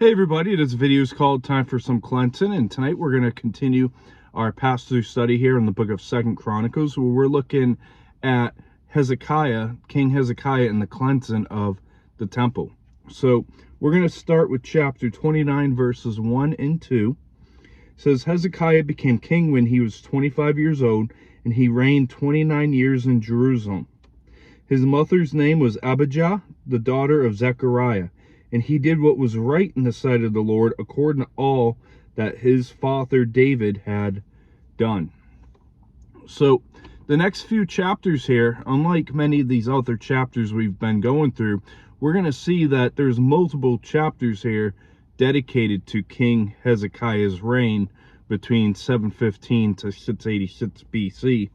Hey everybody, this video is called Time for Some Cleansing, and tonight we're going to continue our pass-through study here in the book of 2 Chronicles, where we're looking at Hezekiah, King Hezekiah, and the cleansing of the temple. So we're going to start with chapter 29, verses 1 and 2. It says, Hezekiah became king when he was 25 years old, and he reigned 29 years in Jerusalem. His mother's name was Abijah, the daughter of Zechariah. And he did what was right in the sight of the Lord, according to all that his father David had done. So the next few chapters here, unlike many of these other chapters we've been going through, we're going to see that there's multiple chapters here dedicated to King Hezekiah's reign between 715 to 686 BC.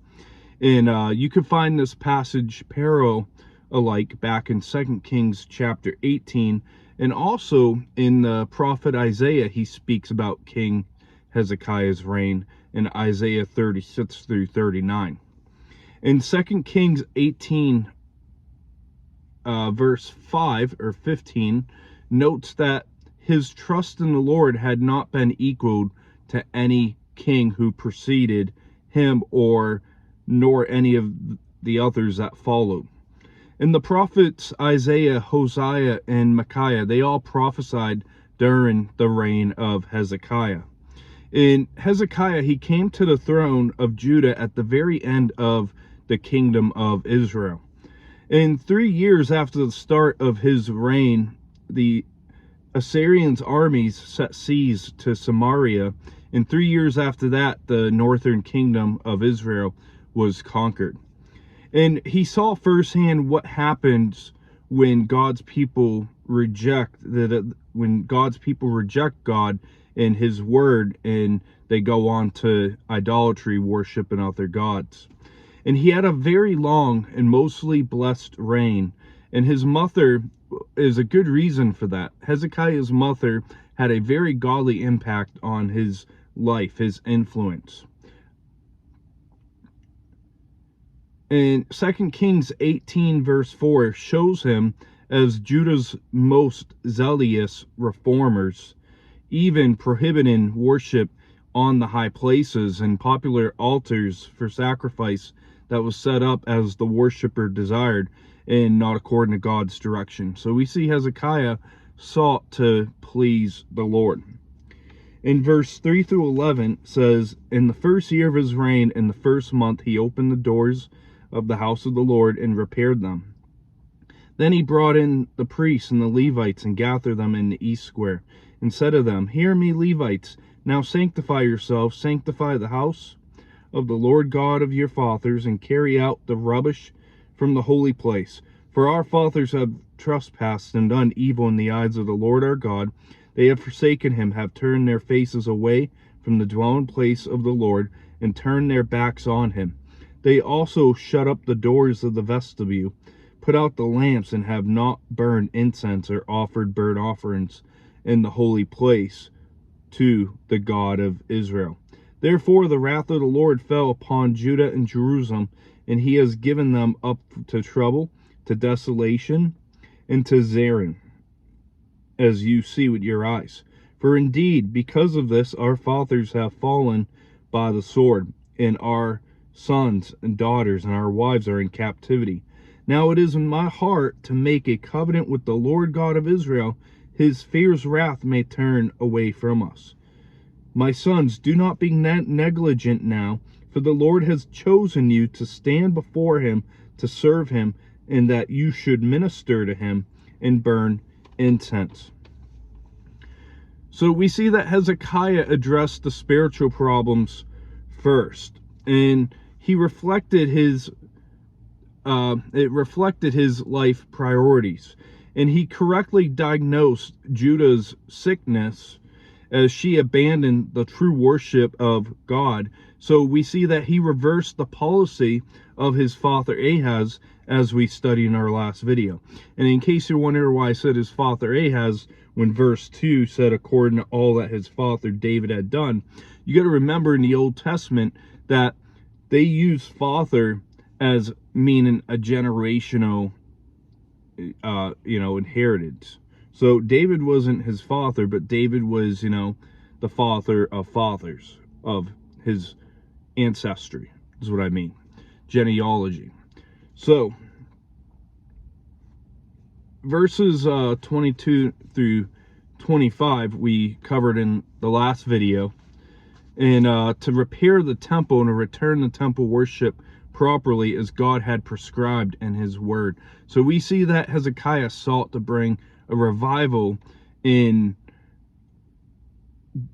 And you can find this passage parallel alike back in 2 Kings chapter 18. And also in the prophet Isaiah, he speaks about King Hezekiah's reign in Isaiah 36 through 39. In 2 Kings 18, verse 5 or 15, notes that his trust in the Lord had not been equaled to any king who preceded him nor any of the others that followed. And the prophets Isaiah, Hosea, and Micaiah, they all prophesied during the reign of Hezekiah. In Hezekiah, he came to the throne of Judah at the very end of the kingdom of Israel. And 3 years after the start of his reign, the Assyrians' armies set siege to Samaria. And 3 years after that, the northern kingdom of Israel was conquered. And he saw firsthand what happens when God's people reject God and his word, and they go on to idolatry, worship, and other gods. And he had a very long and mostly blessed reign, and his mother is a good reason for that. Hezekiah's mother had a very godly impact on his life, his influence. And 2 Kings 18 verse 4 shows him as Judah's most zealous reformers, even prohibiting worship on the high places and popular altars for sacrifice that was set up as the worshiper desired and not according to God's direction. So we see Hezekiah sought to please the Lord. In verse 3 through 11 says, in the first year of his reign, in the first month, he opened the doors of the house of the Lord and repaired them. Then he brought in the priests and the Levites and gathered them in the east square and said to them, hear me, Levites, now sanctify yourselves, sanctify the house of the Lord God of your fathers, and carry out the rubbish from the holy place. For our fathers have trespassed and done evil in the eyes of the Lord our God. They have forsaken him, have turned their faces away from the dwelling place of the Lord, and turned their backs on him. They also shut up the doors of the vestibule, put out the lamps, and have not burned incense or offered burnt offerings in the holy place to the God of Israel. Therefore the wrath of the Lord fell upon Judah and Jerusalem, and he has given them up to trouble, to desolation, and to Zarin, as you see with your eyes. For indeed, because of this, our fathers have fallen by the sword, and our sons and daughters and our wives are in captivity. Now it is in my heart to make a covenant with the Lord God of Israel, his fierce wrath may turn away from us. My sons, do not be negligent now, for the Lord has chosen you to stand before him, to serve him, and that you should minister to him and burn incense. So we see that Hezekiah addressed the spiritual problems first, and he reflected his life priorities, and he correctly diagnosed Judah's sickness as she abandoned the true worship of God. So we see that he reversed the policy of his father Ahaz, as we studied in our last video. And in case you're wondering why I said his father Ahaz, when verse 2 said according to all that his father David had done, you got to remember in the Old Testament that they use father as meaning a generational, inheritance. So David wasn't his father, but David was, the father of fathers, of his ancestry, is what I mean. Genealogy. So, verses 22 through 25 we covered in the last video. And to repair the temple and to return the temple worship properly as God had prescribed in his word. So we see that Hezekiah sought to bring a revival in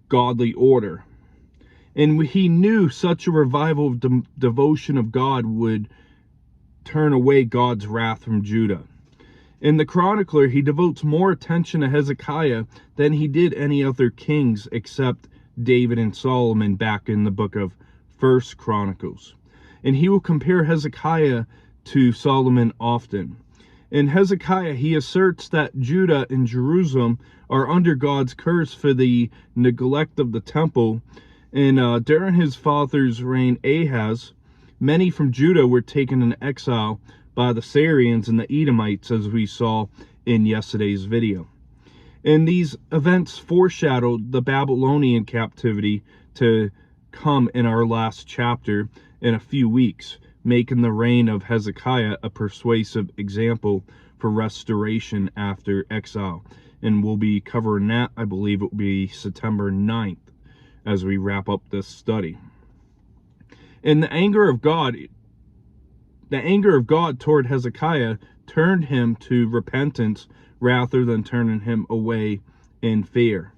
godly order. And he knew such a revival of devotion of God would turn away God's wrath from Judah. In the chronicler, he devotes more attention to Hezekiah than he did any other kings except David and Solomon back in the book of 1 Chronicles. And he will compare Hezekiah to Solomon often. In Hezekiah, he asserts that Judah and Jerusalem are under God's curse for the neglect of the temple. And during his father's reign, Ahaz, many from Judah were taken in exile by the Syrians and the Edomites, as we saw in yesterday's video. And these events foreshadowed the Babylonian captivity to come in our last chapter in a few weeks, making the reign of Hezekiah a persuasive example for restoration after exile. And we'll be covering that, I believe it will be September 9th, as we wrap up this study. And the anger of God toward Hezekiah turned him to repentance rather than turning him away in fear.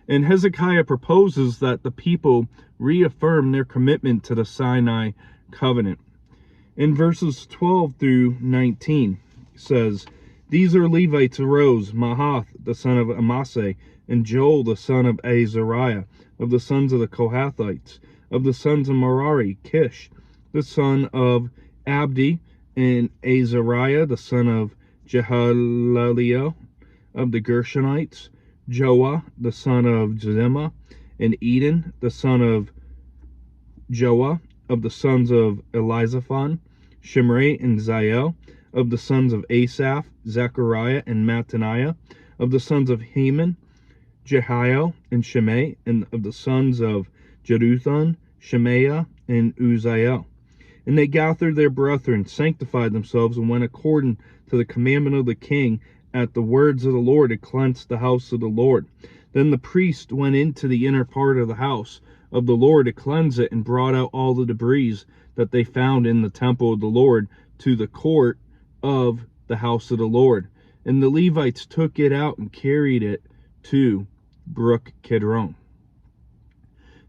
And Hezekiah proposes that the people reaffirm their commitment to the Sinai covenant. In verses 12 through 19 says, "These are Levites arose, Mahath the son of Amasai, and Joel the son of Azariah, of the sons of the Kohathites, of the sons of Merari, Kish the son of Abdi, and Azariah the son of Jehalelel, of the Gershonites, Joah the son of Zimah, and Eden the son of Joah, of the sons of Elizaphan, Shimri and Zael, of the sons of Asaph, Zechariah and Mattaniah, of the sons of Heman, Jehiel and Shimei, and of the sons of Jeduthun, Shemaiah and Uzziel. And they gathered their brethren, sanctified themselves, and went according to the commandment of the king at the words of the Lord to cleanse the house of the Lord. Then the priest went into the inner part of the house of the Lord to cleanse it, and brought out all the debris that they found in the temple of the Lord to the court of the house of the Lord. And the Levites took it out and carried it to Brook Kidron.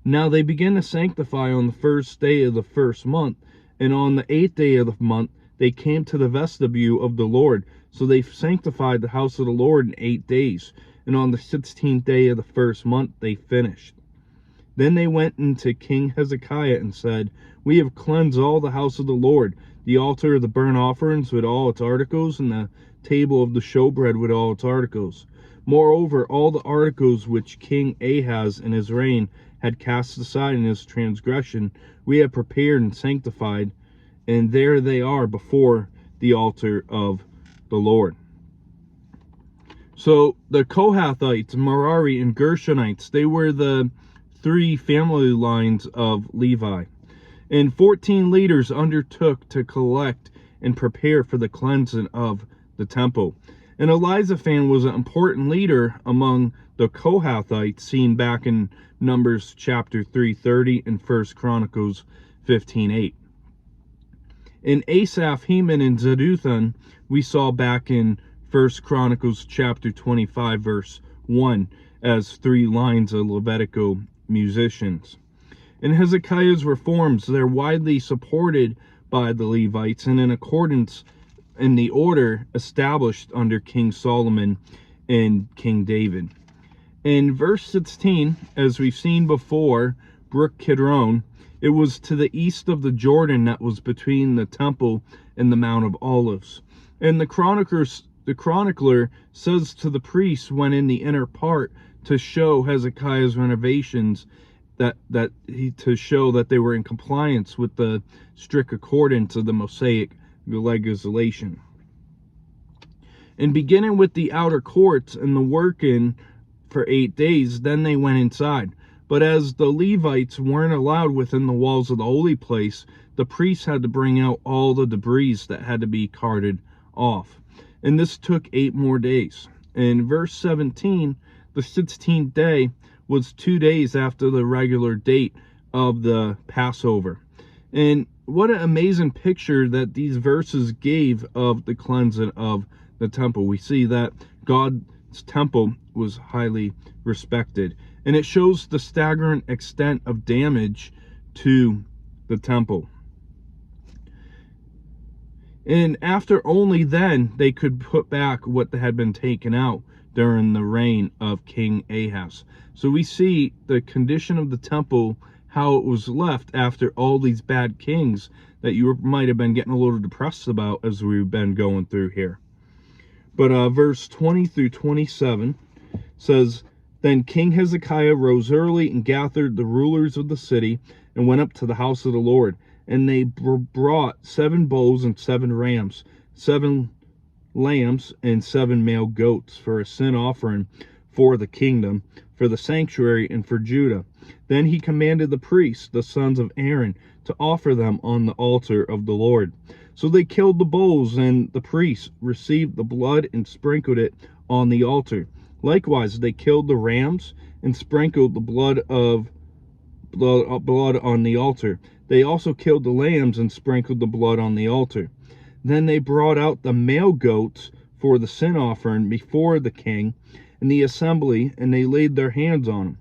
Now they began to sanctify on the first day of the first month, and on the 8th day of the month they came to the vestibule of the Lord. So they sanctified the house of the Lord in 8 days, and on the 16th day of the first month they finished. Then they went into King Hezekiah and said, "We have cleansed all the house of the Lord, the altar of the burnt offerings with all its articles, and the table of the showbread with all its articles. Moreover, all the articles which King Ahaz in his reign had cast aside in his transgression, we have prepared and sanctified, and there they are before the altar of the Lord." So the Kohathites, Merari, and Gershonites, they were the 3 family lines of Levi. And 14 leaders undertook to collect and prepare for the cleansing of the temple. And Elizaphan was an important leader among the Kohathites, seen back in Numbers chapter 3:30 and 1 Chronicles 15:8. In Asaph, Heman, and Jeduthun, we saw back in 1 Chronicles chapter 25 verse 1 as 3 lines of Levitical musicians. In Hezekiah's reforms, they're widely supported by the Levites and in accordance in the order established under King Solomon and King David. In verse 16, as we've seen before, Brook Kidron, it was to the east of the Jordan that was between the temple and the Mount of Olives. And the chronicler says to the priests when in the inner part to show Hezekiah's renovations, to show that they were in compliance with the strict accordance of the Mosaic legislation. And beginning with the outer courts and the working for 8 days, then they went inside. But as the Levites weren't allowed within the walls of the holy place, the priests had to bring out all the debris that had to be carted off. And this took 8 more days. In verse 17, the 16th day was 2 days after the regular date of the Passover. And what an amazing picture that these verses gave of the cleansing of the temple. We see that God's temple was highly respected. And it shows the staggering extent of damage to the temple. And after only then, they could put back what had been taken out during the reign of King Ahaz. So we see the condition of the temple, how it was left after all these bad kings that you might have been getting a little depressed about as we've been going through here. But verse 20 through 27 says, Then King Hezekiah rose early and gathered the rulers of the city and went up to the house of the Lord. And they brought 7 bulls and 7 rams, 7 lambs, and 7 male goats for a sin offering for the kingdom, for the sanctuary, and for Judah. Then he commanded the priests, the sons of Aaron, to offer them on the altar of the Lord. So they killed the bulls, and the priests received the blood and sprinkled it on the altar. Likewise, they killed the rams and sprinkled the blood on the altar. They also killed the lambs and sprinkled the blood on the altar. Then they brought out the male goats for the sin offering before the king and the assembly, and they laid their hands on them.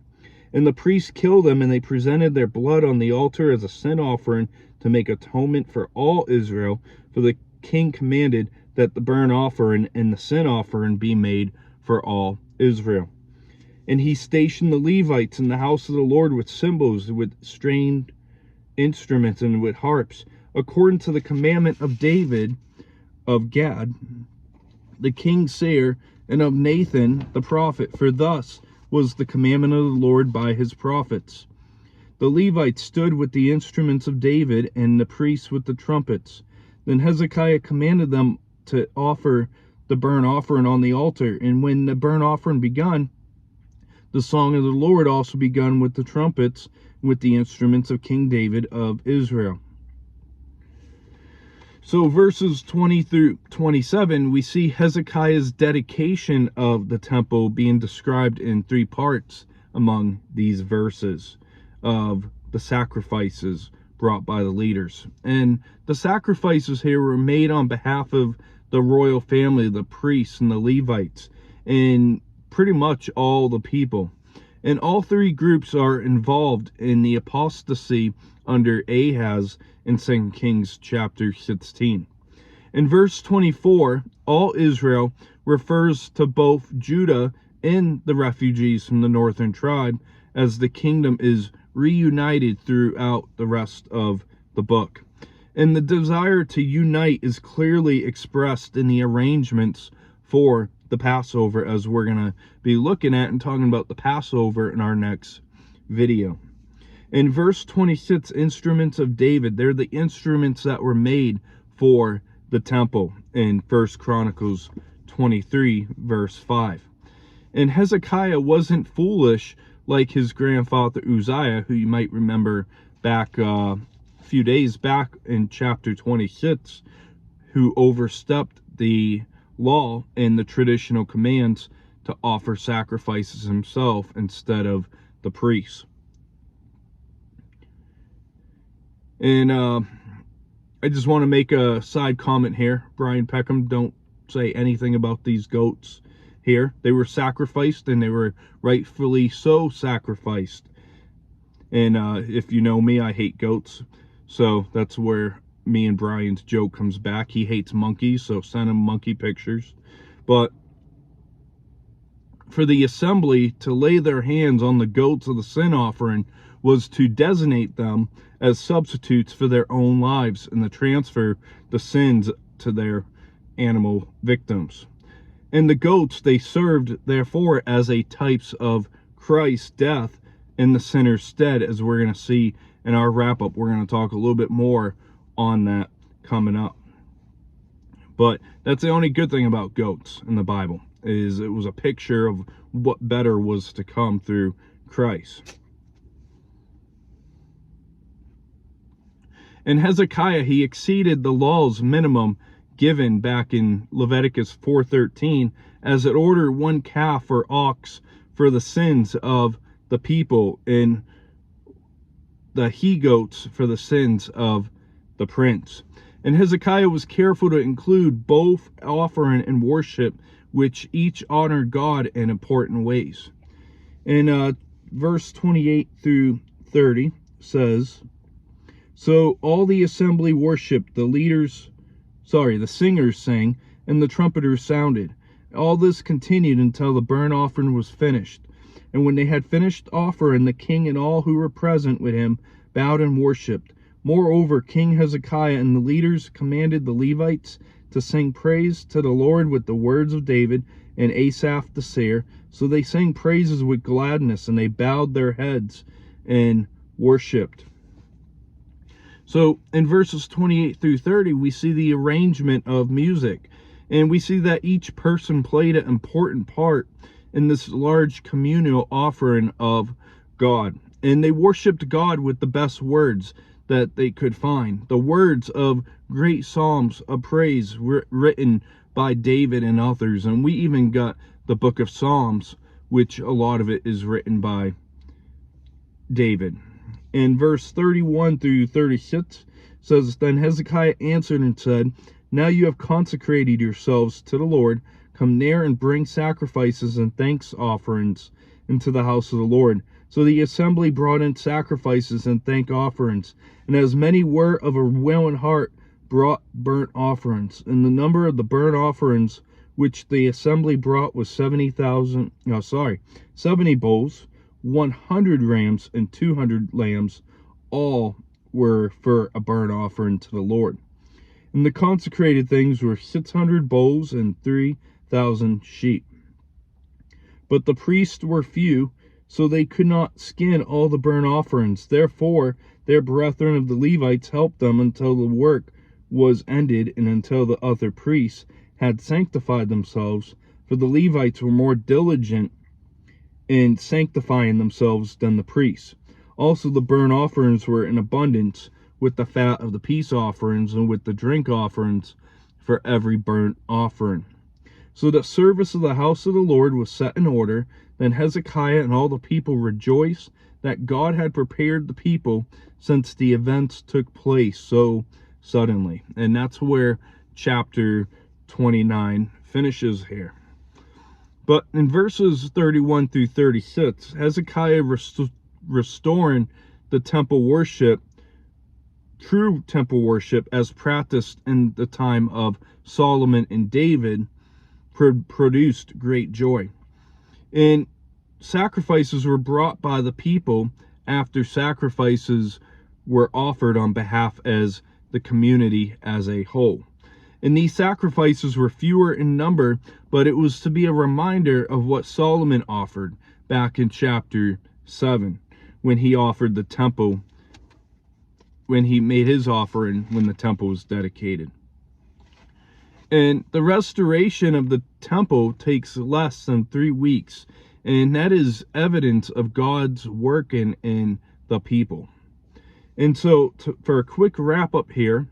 And the priests killed them, and they presented their blood on the altar as a sin offering to make atonement for all Israel. For the king commanded that the burnt offering and the sin offering be made for all Israel. And he stationed the Levites in the house of the Lord with cymbals, with stringed instruments, and with harps, according to the commandment of David, of Gad, the king's seer, and of Nathan the prophet. For thus was the commandment of the Lord by his prophets. The Levites stood with the instruments of David, and the priests with the trumpets. Then Hezekiah commanded them to offer the burnt offering on the altar. And when the burnt offering begun, the song of the Lord also begun with the trumpets, with the instruments of King David of Israel. So verses 20 through 27, we see Hezekiah's dedication of the temple being described in 3 parts among these verses of the sacrifices brought by the leaders. And the sacrifices here were made on behalf of the royal family, the priests and the Levites, and pretty much all the people. And all 3 groups are involved in the apostasy under Ahaz in 2 Kings chapter 16. In verse 24, all Israel refers to both Judah and the refugees from the northern tribe, as the kingdom is reunited throughout the rest of the book. And the desire to unite is clearly expressed in the arrangements for the Passover, as we're going to be looking at and talking about the Passover in our next video. In verse 26, instruments of David, they're the instruments that were made for the temple in 1 Chronicles 23, verse 5. And Hezekiah wasn't foolish like his grandfather Uzziah, who you might remember back a few days back in chapter 26, who overstepped the law and the traditional commands to offer sacrifices himself instead of the priests. And I just want to make a side comment here. Brian Peckham, don't say anything about these goats here. They were sacrificed, and they were rightfully so sacrificed. And if you know me, I hate goats. So that's where me and Brian's joke comes back. He hates monkeys, so send him monkey pictures. But for the assembly to lay their hands on the goats of the sin offering was to designate them as substitutes for their own lives and to transfer the sins to their animal victims. And the goats, they served therefore as a types of Christ's death in the sinner's stead, as we're going to see in our wrap-up. We're going to talk a little bit more on that coming up. But that's the only good thing about goats in the Bible, is it was a picture of what better was to come through Christ. And Hezekiah, he exceeded the law's minimum given back in Leviticus 4:13, as it ordered one calf or ox for the sins of the people, and the he-goats for the sins of the prince. And Hezekiah was careful to include both offering and worship, which each honored God in important ways. In verse 28 through 30 says, "So all the assembly worshipped, the singers sang, and the trumpeters sounded. All this continued until the burnt offering was finished. And when they had finished offering, the king and all who were present with him bowed and worshipped. Moreover, King Hezekiah and the leaders commanded the Levites to sing praise to the Lord with the words of David and Asaph the seer. So they sang praises with gladness, and they bowed their heads and worshipped." So in verses 28 through 30, we see the arrangement of music. And we see that each person played an important part in this large communal offering of God. And they worshiped God with the best words that they could find. The words of great psalms of praise written by David and others. And we even got the book of Psalms, which a lot of it is written by David. In verse 31 through 36 says, "Then Hezekiah answered and said, Now you have consecrated yourselves to the Lord. Come near and bring sacrifices and thanks offerings into the house of the Lord." So the assembly brought in sacrifices and thank offerings, and as many were of a willing heart brought burnt offerings. And the number of the burnt offerings which the assembly brought was 70 bulls, 100 rams, and 200 lambs. All were for a burnt offering to the Lord. And the consecrated things were 600 bulls and 3,000 sheep. But the priests were few, so they could not skin all the burnt offerings. Therefore their brethren of the Levites helped them until the work was ended, and until the other priests had sanctified themselves. For the Levites were more diligent in sanctifying themselves than the priests. Also the burnt offerings were in abundance, with the fat of the peace offerings and with the drink offerings for every burnt offering. So the service of the house of the Lord was set in order. Then Hezekiah and all the people rejoiced that God had prepared the people, since the events took place so suddenly. And that's where chapter 29 finishes here. But in verses 31 through 36, Hezekiah restoring the temple worship, true temple worship, as practiced in the time of Solomon and David, produced great joy. And sacrifices were brought by the people after sacrifices were offered on behalf as the community as a whole. And these sacrifices were fewer in number, but it was to be a reminder of what Solomon offered back in chapter 7, when he offered the temple, when he made his offering when the temple was dedicated. And the restoration of the temple takes less than 3 weeks, and that is evidence of God's working in the people. And so, for a quick wrap up here,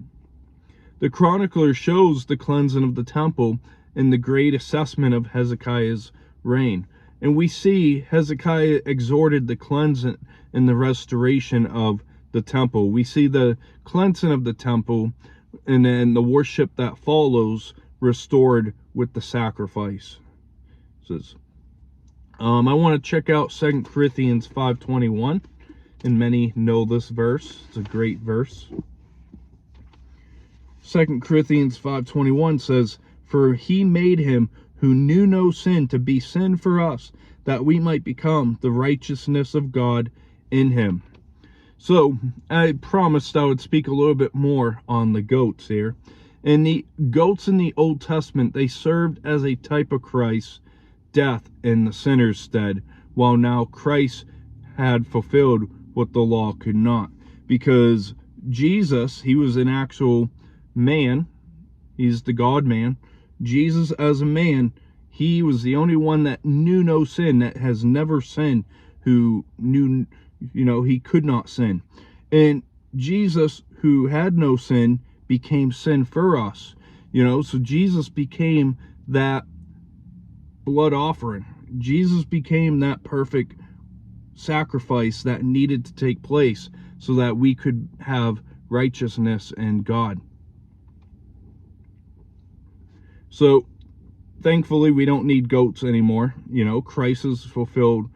the chronicler shows the cleansing of the temple and the great assessment of Hezekiah's reign. And we see Hezekiah exhorted the cleansing and the restoration of the temple. We see the cleansing of the temple, and then the worship that follows restored with the sacrifice. I want to check out 2 Corinthians 5:21, and many know this verse. It's a great verse. 2 Corinthians 5:21 says, "For he made him who knew no sin to be sin for us, that we might become the righteousness of God in him." So I promised I would speak a little bit more on the goats here. And the goats in the Old Testament, they served as a type of Christ's death in the sinner's stead, while now Christ had fulfilled what the law could not. Because Jesus, he was an actual man, He's the God-man. Jesus as a man, he was the only one that knew no sin, that has never sinned, who knew, he could not sin. And Jesus, who had no sin, became sin for us. So Jesus became that blood offering. Jesus became that perfect sacrifice that needed to take place so that we could have righteousness and God. So thankfully we don't need goats anymore. Christ has fulfilled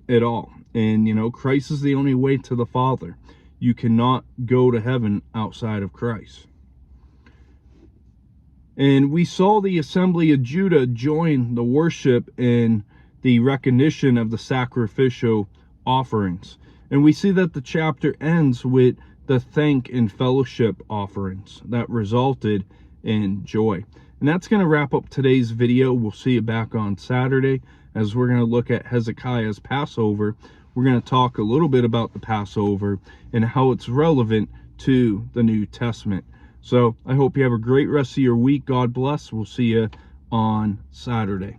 it all. And Christ is the only way to the Father. You cannot go to heaven outside of Christ. And we saw the assembly of Judah join the worship and the recognition of the sacrificial offerings. And we see that the chapter ends with the thank and fellowship offerings that resulted in joy. And that's going to wrap up today's video. We'll see you back on Saturday as we're going to look at Hezekiah's Passover. We're going to talk a little bit about the Passover and how it's relevant to the New Testament. So I hope you have a great rest of your week. God bless. We'll see you on Saturday.